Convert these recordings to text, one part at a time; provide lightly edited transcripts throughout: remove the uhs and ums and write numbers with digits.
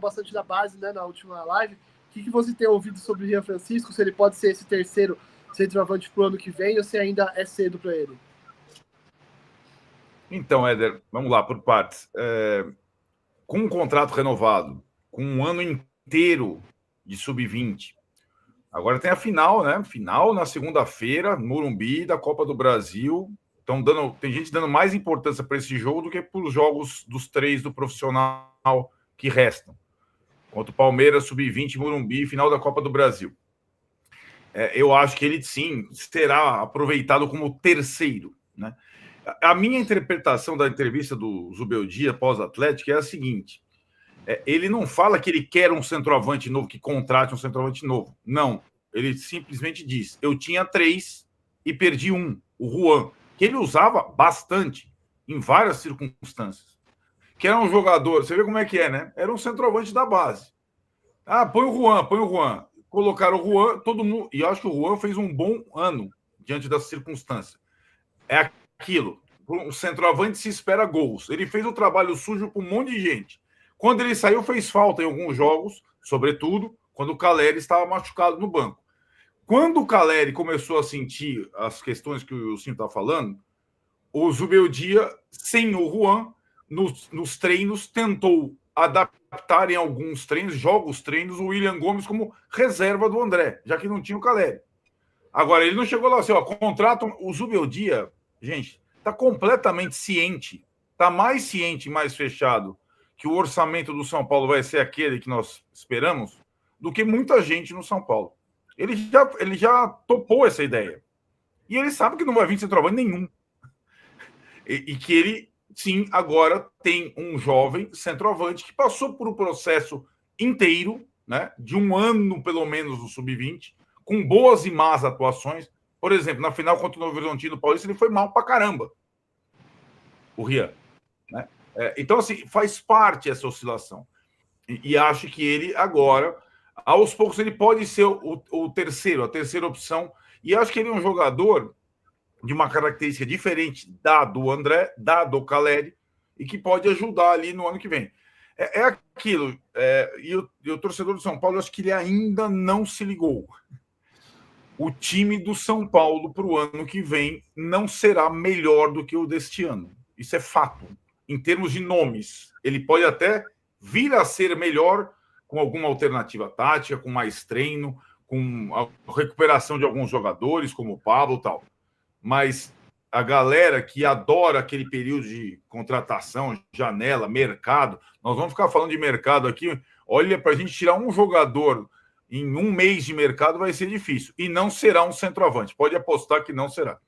bastante da base, né, na última live. O que você tem ouvido sobre o Rian Francisco? Se ele pode ser esse terceiro centroavante para o ano que vem ou se ainda é cedo para ele? Então, Éder, vamos lá, por partes. Com um contrato renovado, com um ano inteiro de sub-20, agora tem a final, né? Final na segunda-feira, Morumbi, da Copa do Brasil. Tem gente dando mais importância para esse jogo do que para os jogos dos 3 do profissional que restam. Contra o Palmeiras, sub-20, Morumbi, final da Copa do Brasil. Eu acho que ele, sim, será aproveitado como terceiro, né? A minha interpretação da entrevista do Zubeldia pós-Atlético é a seguinte: ele não fala que ele quer um centroavante novo, que contrate um centroavante novo. Não. Ele simplesmente diz: eu tinha 3 e perdi um, o Juan, que ele usava bastante, em várias circunstâncias. Que era um jogador, você vê como é que é, né? Era um centroavante da base. Põe o Juan. Colocaram o Juan, todo mundo. E eu acho que o Juan fez um bom ano diante das circunstâncias. É aquilo. Um centroavante se espera gols. Ele fez o trabalho sujo para um monte de gente. Quando ele saiu, fez falta em alguns jogos, sobretudo quando o Caleri estava machucado no banco. Quando o Caleri começou a sentir as questões que o Cinto está falando, o Zubeldia, sem o Juan, nos treinos, tentou adaptar em alguns treinos, jogos treinos, o William Gomes como reserva do André, já que não tinha o Caleri. Agora, ele não chegou lá assim, contratam o Zubeldia, gente, está completamente ciente, está mais ciente, mais fechado, que o orçamento do São Paulo vai ser aquele que nós esperamos, do que muita gente no São Paulo. Ele já topou essa ideia. E ele sabe que não vai vir centroavante nenhum. E que ele, sim, agora tem um jovem centroavante que passou por um processo inteiro, né, de um ano, pelo menos, no sub-20, com boas e más atuações. Por exemplo, na final contra o Novo Horizontino Paulista, ele foi mal pra caramba. O Rian. Né? Então, assim, faz parte essa oscilação. E acho que ele agora, aos poucos, ele pode ser a terceira opção. E acho que ele é um jogador de uma característica diferente da do André, da do Caleri, e que pode ajudar ali no ano que vem. É aquilo. E o torcedor do São Paulo, eu acho que ele ainda não se ligou. O time do São Paulo para o ano que vem não será melhor do que o deste ano. Isso é fato. Em termos de nomes, ele pode até vir a ser melhor com alguma alternativa tática, com mais treino, com a recuperação de alguns jogadores, como o Pablo e tal. Mas a galera que adora aquele período de contratação, janela, mercado, nós vamos ficar falando de mercado aqui. Olha, para a gente tirar um jogador em um mês de mercado vai ser difícil. E não será um centroavante. Pode apostar que não será.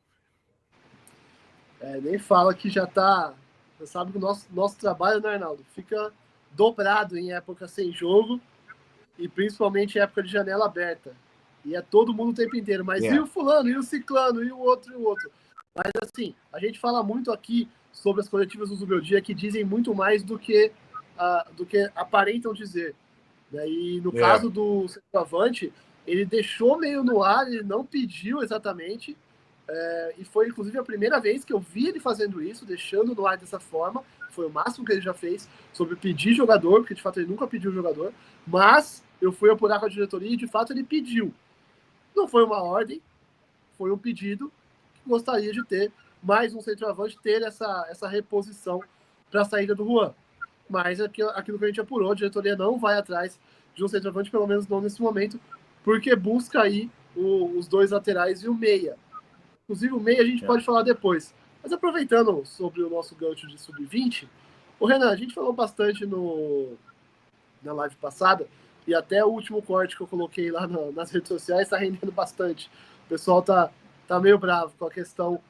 Nem fala que já está... Você sabe que o nosso trabalho, né, Arnaldo, fica dobrado em época sem jogo e principalmente em época de janela aberta. E é todo mundo o tempo inteiro. Mas e o fulano, e o ciclano, e o outro, e o outro. Mas, assim, a gente fala muito aqui sobre as coletivas do Zubeldia que dizem muito mais do que aparentam dizer. E no caso do centroavante, ele deixou meio no ar, ele não pediu exatamente, e foi inclusive a primeira vez que eu vi ele fazendo isso, deixando no ar dessa forma. Foi o máximo que ele já fez sobre pedir jogador, porque de fato ele nunca pediu jogador, mas eu fui apurar com a diretoria e de fato ele pediu. Não foi uma ordem, foi um pedido que gostaria de ter mais um centroavante, ter essa reposição para a saída do Juan. Mas aquilo que a gente apurou, a diretoria não vai atrás de um centroavante, pelo menos não nesse momento, porque busca aí os 2 laterais e o meia. Inclusive o meia a gente pode falar depois. Mas aproveitando sobre o nosso gancho de sub-20, o Renan, a gente falou bastante na live passada, e até o último corte que eu coloquei lá nas redes sociais está rendendo bastante. O pessoal tá meio bravo com a questão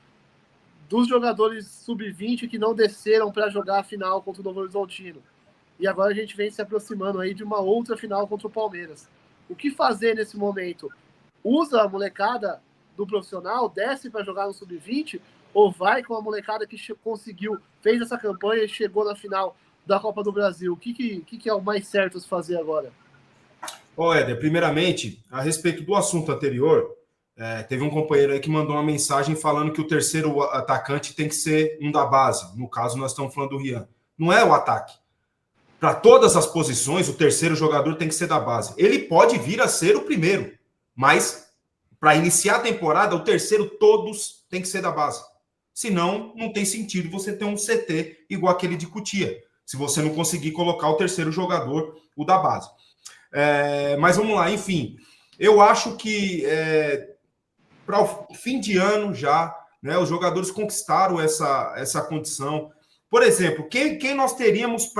dos jogadores sub-20 que não desceram para jogar a final contra o Novo Horizontino. E agora a gente vem se aproximando aí de uma outra final contra o Palmeiras. O que fazer nesse momento? Usa a molecada do profissional, desce para jogar no sub-20, ou vai com a molecada que fez essa campanha e chegou na final da Copa do Brasil? O que é o mais certo a se fazer agora? Éder, primeiramente, a respeito do assunto anterior, teve um companheiro aí que mandou uma mensagem falando que o terceiro atacante tem que ser um da base. No caso, nós estamos falando do Rian. Não é o ataque. para todas as posições, o terceiro jogador tem que ser da base. Ele pode vir a ser o primeiro, mas para iniciar a temporada, o terceiro todos tem que ser da base. Senão, não tem sentido você ter um CT igual aquele de Cotia, se você não conseguir colocar o terceiro jogador, o da base. Mas vamos lá, enfim. Eu acho que para o fim de ano já, né, os jogadores conquistaram essa condição. Por exemplo, quem nós teríamos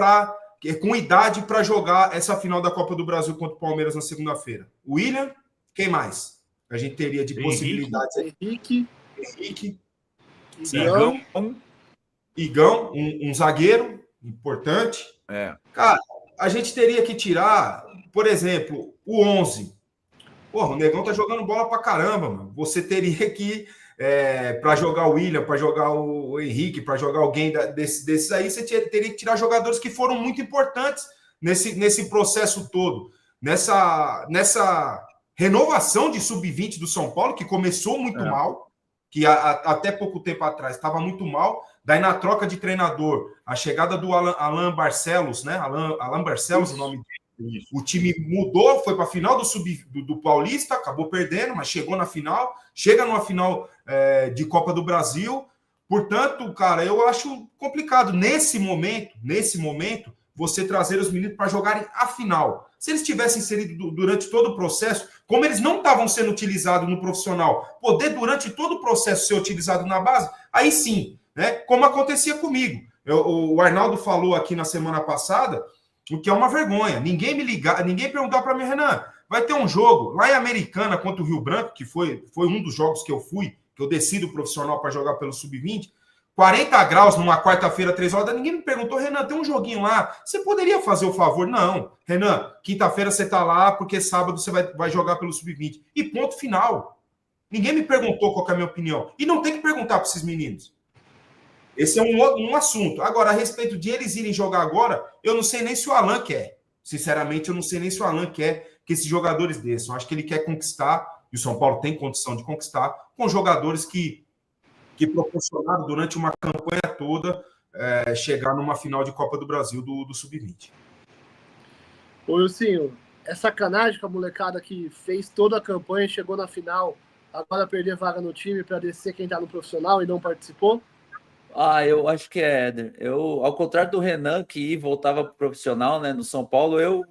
com idade para jogar essa final da Copa do Brasil contra o Palmeiras na segunda-feira? O William? Quem mais? A gente teria de possibilidades. Henrique. Igão, um zagueiro importante. Cara, a gente teria que tirar, por exemplo, o 11. Porra, o Negão tá jogando bola pra caramba, mano. Você teria que, para jogar o William, para jogar o Henrique, para jogar alguém desses aí, você teria que tirar jogadores que foram muito importantes nesse processo todo. Nessa renovação de sub-20 do São Paulo, que começou muito mal, que até pouco tempo atrás estava muito mal. Daí, na troca de treinador, a chegada do Alan Barcelos, né? Alan Barcelos, o nome dele. O time mudou, foi para a final do Paulista, acabou perdendo, mas chegou na final. Chega numa final de Copa do Brasil. Portanto, cara, eu acho complicado, nesse momento, você trazer os meninos para jogarem a final. Se eles tivessem inserido durante todo o processo, como eles não estavam sendo utilizados no profissional, poder durante todo o processo ser utilizado na base, aí sim, né? Como acontecia comigo. O Arnaldo falou aqui na semana passada, o que é uma vergonha. Ninguém me ligar, ninguém perguntar para mim, Renan, vai ter um jogo lá em Americana contra o Rio Branco, que foi um dos jogos que eu fui, que eu desci do profissional para jogar pelo Sub-20, 40 graus numa quarta-feira, 3 horas, ninguém me perguntou, Renan, tem um joguinho lá, você poderia fazer o favor? Não, Renan, quinta-feira você tá lá, porque sábado você vai jogar pelo Sub-20. E ponto final. Ninguém me perguntou qual é a minha opinião. E não tem que perguntar para esses meninos. Esse é um assunto. Agora, a respeito de eles irem jogar agora, eu não sei nem se o Alan quer. Sinceramente, eu não sei nem se o Alan quer que esses jogadores desçam. Eu acho que ele quer conquistar, e o São Paulo tem condição de conquistar, com jogadores que proporcionaram durante uma campanha toda chegar numa final de Copa do Brasil do Sub-20. Ô, Wilsinho, é sacanagem com a molecada que fez toda a campanha, chegou na final, agora perder vaga no time para descer quem tá no profissional e não participou? Eu acho que é, Éder. Ao contrário do Renan, que voltava para o profissional, né, no São Paulo, eu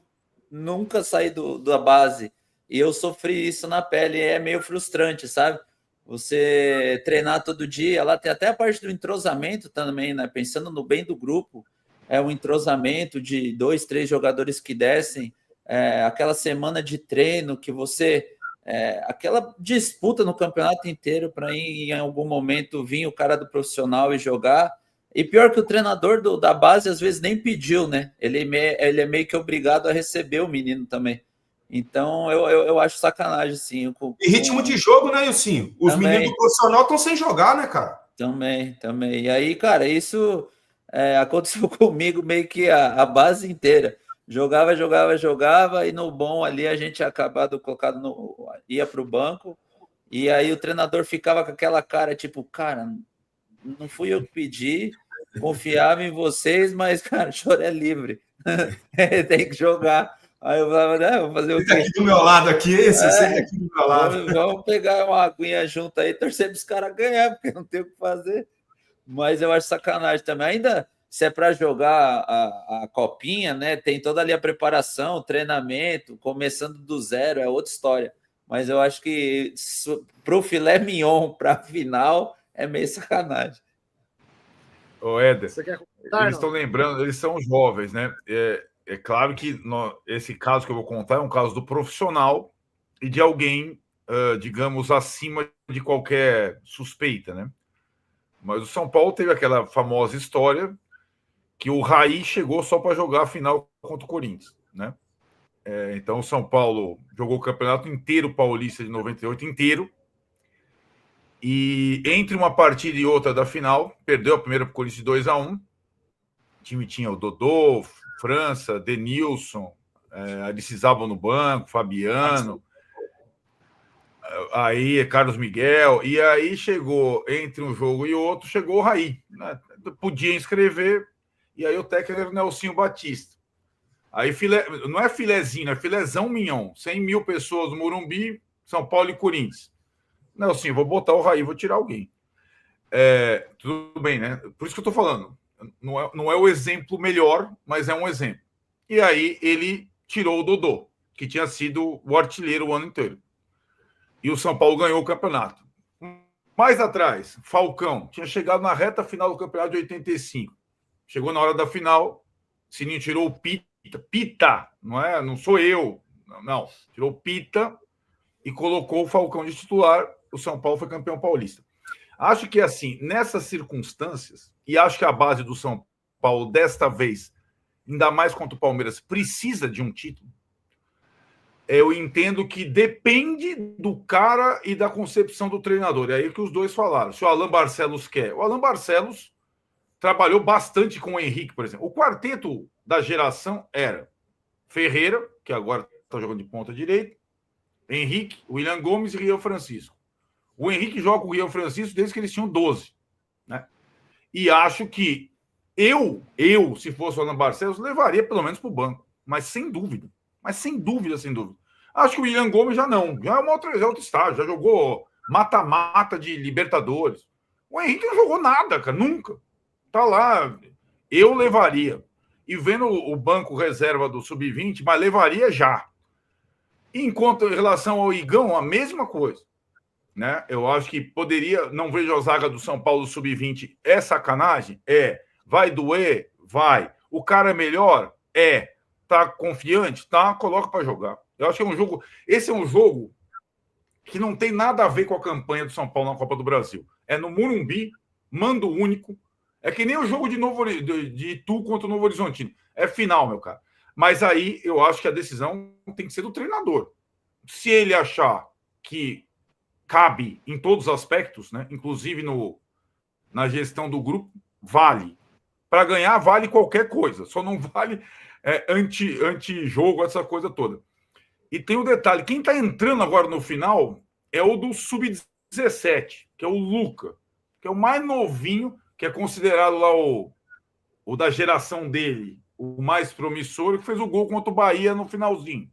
nunca saí da base. E eu sofri isso na pele, é meio frustrante, sabe? Você treinar todo dia, lá tem até a parte do entrosamento também, né? Pensando no bem do grupo, é um entrosamento de 2, 3 jogadores que descem, aquela semana de treino que você... aquela disputa no campeonato inteiro para em algum momento vir o cara do profissional e jogar. E pior que o treinador da base às vezes nem pediu, né? Ele é meio que obrigado a receber o menino também. Então eu acho sacanagem, sim. E ritmo de jogo, né, Ilcinho? Os também, meninos do profissional estão sem jogar, né, cara? Também. E aí, cara, isso aconteceu comigo meio que a base inteira. Jogava, e no bom ali a gente acabado colocado ia para o banco, e aí o treinador ficava com aquela cara, tipo, cara, não fui eu que pedi, confiava em vocês, mas, cara, o senhor é livre, tem que jogar. Aí eu falava, vou fazer o quê? Aqui do meu lado aqui, aqui do meu lado. Vamos pegar uma aguinha junto aí, torcer para os caras ganhar, porque não tem o que fazer. Mas eu acho sacanagem também. Ainda... Se é para jogar a copinha, né? Tem toda ali a preparação, o treinamento, começando do zero, é outra história. Mas eu acho que para o filé mignon, para a final, é meio sacanagem. Ô, Éder, você quer contar, eles estão lembrando, eles são jovens, né? É claro que esse caso que eu vou contar é um caso do profissional e de alguém, digamos, acima de qualquer suspeita, né? Mas o São Paulo teve aquela famosa história que o Raí chegou só para jogar a final contra o Corinthians, né? Então o São Paulo jogou o campeonato inteiro paulista de 98 inteiro, e entre uma partida e outra da final, perdeu a primeira para o Corinthians de 2-1. O time tinha o Dodô, França, Denilson, Aristizábal no banco, Fabiano, aí Carlos Miguel, e aí chegou, entre um jogo e outro, chegou o Raí, né? Podia inscrever. E aí o técnico era o Nelsinho Batista. Aí não é filezinho, é filézão mignon. 100 mil pessoas no Morumbi, São Paulo e Corinthians. Não, sim, vou botar o Raí, vou tirar alguém. Tudo bem, né? Por isso que eu estou falando. Não é o exemplo melhor, mas é um exemplo. E aí ele tirou o Dodô, que tinha sido o artilheiro o ano inteiro. E o São Paulo ganhou o campeonato. Mais atrás, Falcão tinha chegado na reta final do campeonato de 85. Chegou na hora da final, Sininho tirou o Pita, não sou eu, não. Tirou o Pita e colocou o Falcão de titular. O São Paulo foi campeão paulista. Acho que, assim, nessas circunstâncias, e acho que a base do São Paulo, desta vez, ainda mais contra o Palmeiras, precisa de um título. Eu entendo que depende do cara e da concepção do treinador. É aí que os dois falaram. Se o Alan Barcelos quer. O Alan Barcelos trabalhou bastante com o Henrique, por exemplo. O quarteto da geração era Ferreira, que agora está jogando de ponta direita, Henrique, William Gomes e Rian Francisco. O Henrique joga com o Rian Francisco desde que eles tinham 12. Né? E acho que eu, se fosse o Alan Barcelos, levaria pelo menos para o banco. Mas sem dúvida. Sem dúvida. Acho que o William Gomes já não. Já é outro estágio. Já jogou mata-mata de Libertadores. O Henrique não jogou nada, cara. Nunca. Tá lá. Eu levaria. E vendo o banco reserva do Sub-20, mas levaria já. Enquanto em relação ao Igão, a mesma coisa. Né? Eu acho que poderia... Não vejo a zaga do São Paulo Sub-20. É sacanagem? Vai doer? Vai. O cara é melhor? Tá confiante? Tá, coloca para jogar. Eu acho que é um jogo... Esse é um jogo que não tem nada a ver com a campanha do São Paulo na Copa do Brasil. É no Morumbi, mando único. É que nem o jogo de Itu contra o Novo Horizontino. É final, meu cara. Mas aí eu acho que a decisão tem que ser do treinador. Se ele achar que cabe em todos os aspectos, né? Inclusive na gestão do grupo, vale. Para ganhar, vale qualquer coisa. Só não vale anti-jogo, essa coisa toda. E tem um detalhe. Quem está entrando agora no final é o do Sub-17, que é o Luca, que é o mais novinho, que é considerado lá o da geração dele, o mais promissor, que fez o gol contra o Bahia no finalzinho.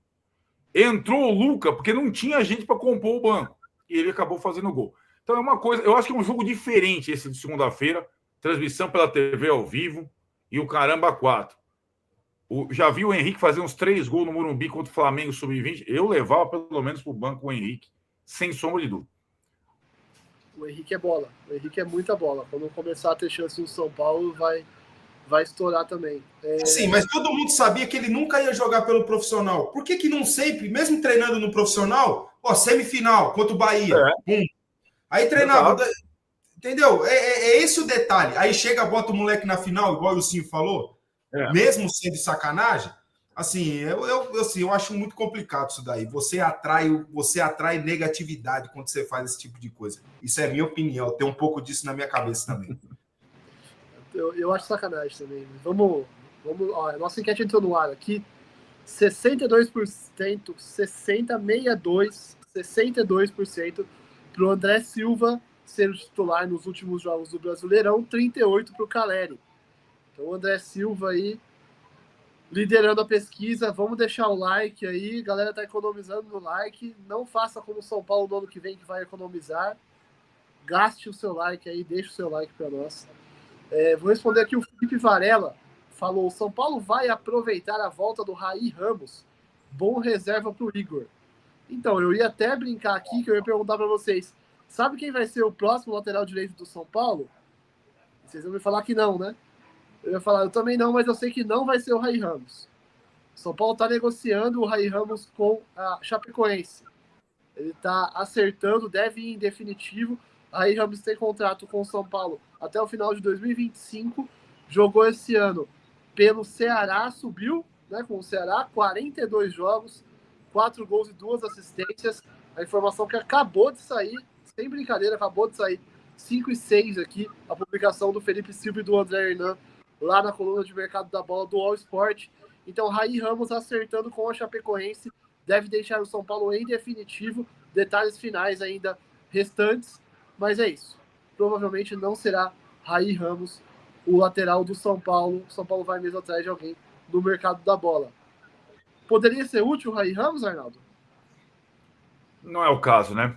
Entrou o Luca porque não tinha gente para compor o banco. E ele acabou fazendo o gol. Então é uma coisa... Eu acho que é um jogo diferente esse de segunda-feira. Transmissão pela TV ao vivo e o caramba 4. Já vi o Henrique fazer uns 3 gols no Morumbi contra o Flamengo Sub-20. Eu levava pelo menos para o banco o Henrique, sem sombra de dúvida. O Henrique é bola. O Henrique é muita bola. Quando começar a ter chance no São Paulo, vai estourar também. Sim, mas todo mundo sabia que ele nunca ia jogar pelo profissional. Por que não sempre, mesmo treinando no profissional, semifinal contra o Bahia, aí treinava... Entendeu? É esse o detalhe. Aí chega, bota o moleque na final, igual o Lucinho falou, mesmo sendo sacanagem. Assim, eu acho muito complicado isso daí. Você atrai negatividade quando você faz esse tipo de coisa. Isso é minha opinião. Tem um pouco disso na minha cabeça também. Eu acho sacanagem também. Vamos. Ó, a nossa enquete entrou no ar aqui. 62%, 62% para o André Silva ser titular nos últimos jogos do Brasileirão, 38% para o Caleri. Então o André Silva aí liderando a pesquisa. Vamos deixar o like aí, a galera tá economizando no like. Não faça como o São Paulo no ano que vem, que vai economizar. Gaste o seu like aí, deixe o seu like para nós. Vou responder aqui o Felipe Varela. Falou, São Paulo vai aproveitar a volta do Raí Ramos. Bom reserva para o Igor. Então, eu ia até brincar aqui, que eu ia perguntar para vocês, sabe quem vai ser o próximo lateral direito do São Paulo? Vocês vão me falar que não, né? Eu ia falar, eu também não, mas eu sei que não vai ser o Raí Ramos. São Paulo está negociando o Raí Ramos com a Chapecoense. Ele está acertando, deve ir em definitivo. A Raí Ramos tem contrato com o São Paulo até o final de 2025. Jogou esse ano pelo Ceará, subiu, né, com o Ceará, 42 jogos, 4 gols e 2 assistências. A informação que acabou de sair, sem brincadeira, acabou de sair 5 e 6 aqui, a publicação do Felipe Silva e do André Hernan, lá na coluna de mercado da bola do All Sport. Então, Raí Ramos acertando com a Chapecoense, deve deixar o São Paulo em definitivo. Detalhes finais ainda restantes, mas é isso. Provavelmente não será Raí Ramos o lateral do São Paulo. O São Paulo vai mesmo atrás de alguém no mercado da bola. Poderia ser útil o Ray Ramos, Arnaldo? Não é o caso, né?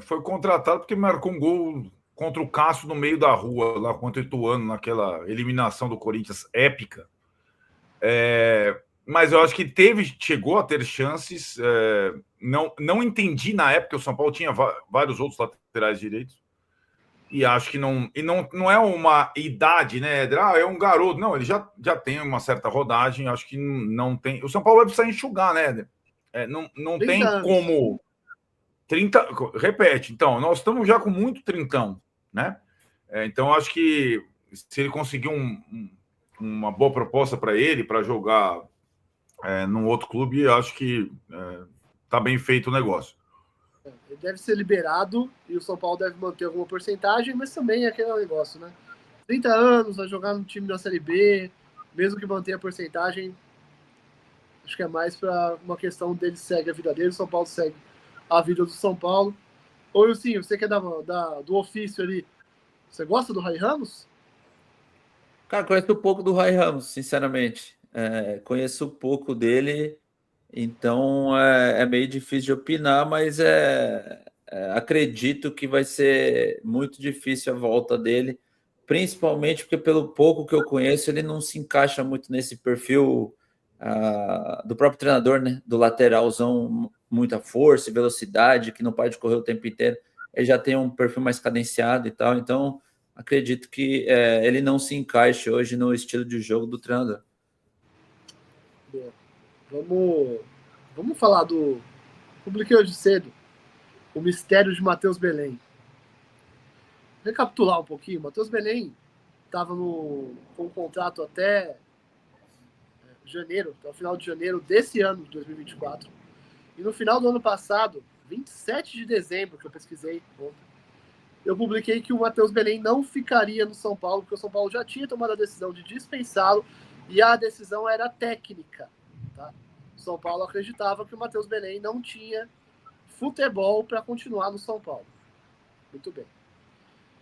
Foi contratado porque marcou um gol contra o Cássio no meio da rua, lá contra o Ituano, naquela eliminação do Corinthians épica. Mas eu acho que chegou a ter chances. Não entendi na época, o São Paulo tinha vários outros laterais direitos. E acho que não é uma idade, né, Éder? É um garoto. Não, ele já tem uma certa rodagem. Acho que não tem. O São Paulo vai precisar enxugar, né, Éder? Não tem como. 30. Repete, então, nós estamos já com muito trintão, né? Então, acho que se ele conseguir uma boa proposta para ele, para jogar num outro clube, acho que está bem feito o negócio. Ele deve ser liberado e o São Paulo deve manter alguma porcentagem, mas também é aquele negócio, né? 30 anos, vai jogar no time da Série B, mesmo que mantenha a porcentagem, acho que é mais para uma questão dele segue a vida dele, o São Paulo segue a vida do São Paulo. Ou sim, você que é do ofício ali, você gosta do Ray Ramos? Cara, conheço um pouco do Ray Ramos, sinceramente. Conheço um pouco dele, então é meio difícil de opinar, mas acredito que vai ser muito difícil a volta dele, principalmente porque, pelo pouco que eu conheço, ele não se encaixa muito nesse perfil do próprio treinador, né? Do lateralzão, muita força e velocidade, que não pode correr o tempo inteiro. Ele já tem um perfil mais cadenciado e tal, então acredito que ele não se encaixe hoje no estilo de jogo do treinador. Vamos falar publiquei hoje cedo o mistério de Matheus Belém. Recapitular um pouquinho, Matheus Belém estava com um contrato até janeiro, até o final de janeiro desse ano, de 2024. E no final do ano passado, 27 de dezembro, que eu pesquisei ontem, eu publiquei que o Matheus Belém não ficaria no São Paulo, porque o São Paulo já tinha tomado a decisão de dispensá-lo e a decisão era técnica. Tá? O São Paulo acreditava que o Matheus Belém não tinha futebol para continuar no São Paulo. Muito bem.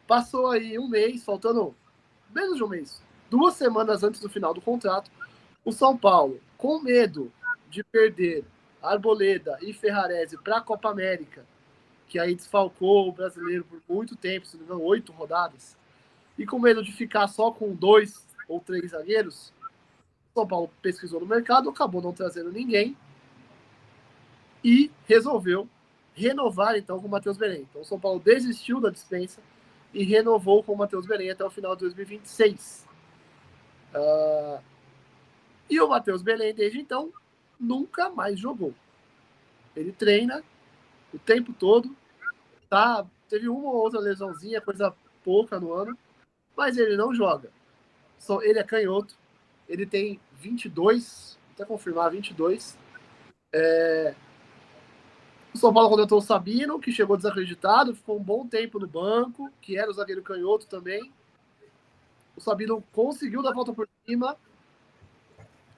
Passou aí um mês, faltando menos de um mês, 2 semanas antes do final do contrato, o São Paulo, com medo de perder Arboleda e Ferrarese para a Copa América, que aí desfalcou o brasileiro por muito tempo, se não me engano, 8 rodadas, e com medo de ficar só com 2 ou 3 zagueiros, o São Paulo pesquisou no mercado, acabou não trazendo ninguém e resolveu renovar então com o Matheus Belém. Então o São Paulo desistiu da dispensa e renovou com o Matheus Belém até o final de 2026. E o Matheus Belém, desde então, nunca mais jogou. Ele treina o tempo todo, tá? Teve uma ou outra lesãozinha, coisa pouca no ano, mas ele não joga. Ele é canhoto, ele tem 22, vou até confirmar, 22. O São Paulo contratou o Sabino, que chegou desacreditado, ficou um bom tempo no banco, que era o zagueiro canhoto também. O Sabino conseguiu dar a volta por cima.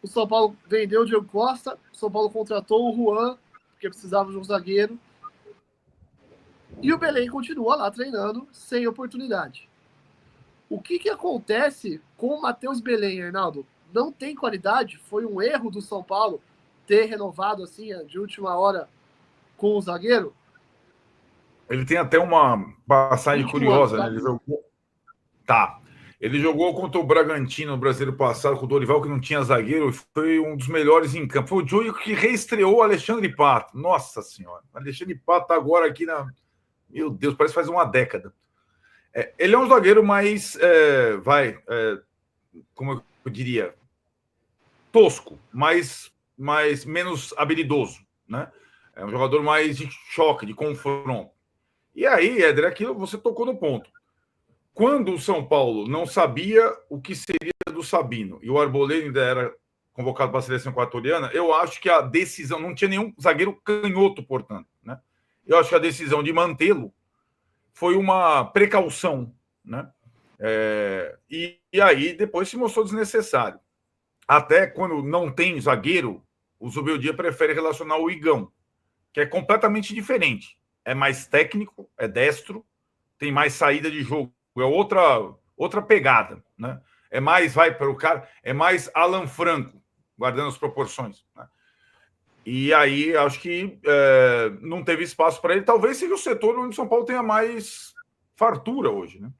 O São Paulo vendeu o Diego Costa, o São Paulo contratou o Juan, porque precisava de um zagueiro. E o Belém continua lá treinando, sem oportunidade. O que acontece com o Matheus Belém, Arnaldo? Não tem qualidade? Foi um erro do São Paulo ter renovado assim de última hora com o zagueiro? Ele tem até uma passagem curiosa, né? Ele jogou... Ele jogou contra o Bragantino no Brasileiro passado, com o Dorival, que não tinha zagueiro, foi um dos melhores em campo. Foi o Júlio que reestreou o Alexandre Pato. Nossa Senhora, Alexandre Pato está agora aqui na... Meu Deus, parece que faz uma década. Ele é um zagueiro mais, como eu diria, tosco, menos habilidoso, né? É um jogador mais de choque, de confronto. E aí, Éder, aquilo você tocou no ponto. Quando o São Paulo não sabia o que seria do Sabino e o Arboleda ainda era convocado para a seleção equatoriana, eu acho que a decisão, não tinha nenhum zagueiro canhoto, portanto, né? Eu acho que a decisão de mantê-lo foi uma precaução, né? E aí depois se mostrou desnecessário. Até quando não tem zagueiro, o Zubeldia prefere relacionar o Igão, que é completamente diferente. É mais técnico, é destro, tem mais saída de jogo. É outra pegada, né? É mais, vai para o cara, é mais Alan Franco, guardando as proporções, né? E aí, acho que não teve espaço para ele. Talvez seja o setor onde o São Paulo tenha mais fartura hoje, né?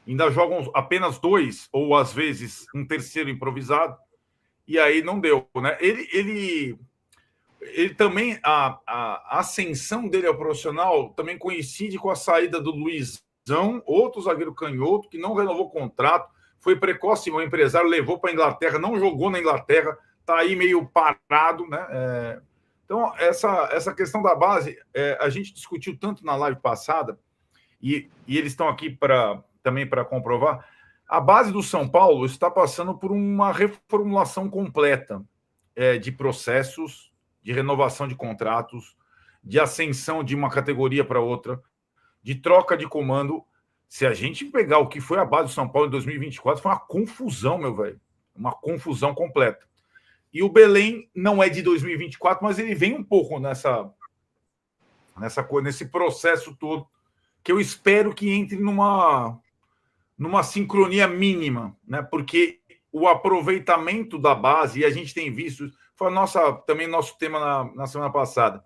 Ainda jogam apenas 2, ou às vezes um terceiro improvisado, e aí não deu, né? Ele também, a ascensão dele ao profissional também coincide com a saída do Luizão, outro zagueiro canhoto, que não renovou o contrato, foi precoce, o empresário levou para a Inglaterra, não jogou na Inglaterra, está aí meio parado, né? Então, essa questão da base, a gente discutiu tanto na live passada, e eles estão aqui também para comprovar. A base do São Paulo está passando por uma reformulação completa de processos, de renovação de contratos, de ascensão de uma categoria para outra, de troca de comando. Se a gente pegar o que foi a base do São Paulo em 2024, foi uma confusão, meu velho. Uma confusão completa. E o Belém não é de 2024, mas ele vem um pouco nesse processo todo, que eu espero que entre numa sincronia mínima, né? Porque o aproveitamento da base, e a gente tem visto, foi também nosso tema na semana passada.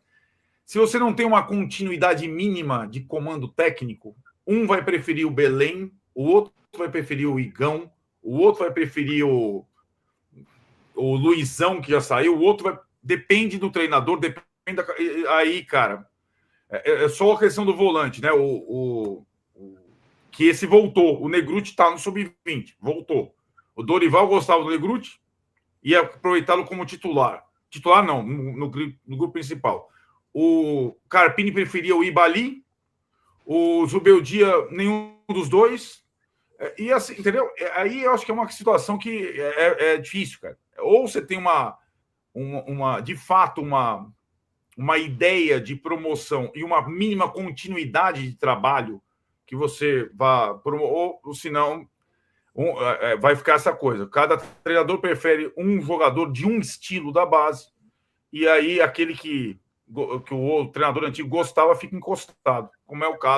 Se você não tem uma continuidade mínima de comando técnico, um vai preferir o Belém, o outro vai preferir o Igão, o outro vai preferir o Luizão, que já saiu, o outro vai... Depende do treinador, aí, cara, é só a questão do volante, né? Que esse voltou. O Negrutti está no sub-20, voltou. O Dorival gostava do Negrutti, ia aproveitá-lo como titular. Titular não, no grupo principal. O Carpini preferia o Ibali, o Zubeldia, nenhum dos dois. E assim, entendeu? Aí eu acho que é uma situação que é difícil, cara. Ou você tem de fato, uma ideia de promoção e uma mínima continuidade de trabalho que você vá promover, ou senão vai ficar essa coisa. Cada treinador prefere um jogador de um estilo da base, e aí aquele que o treinador antigo gostava fica encostado, como é o caso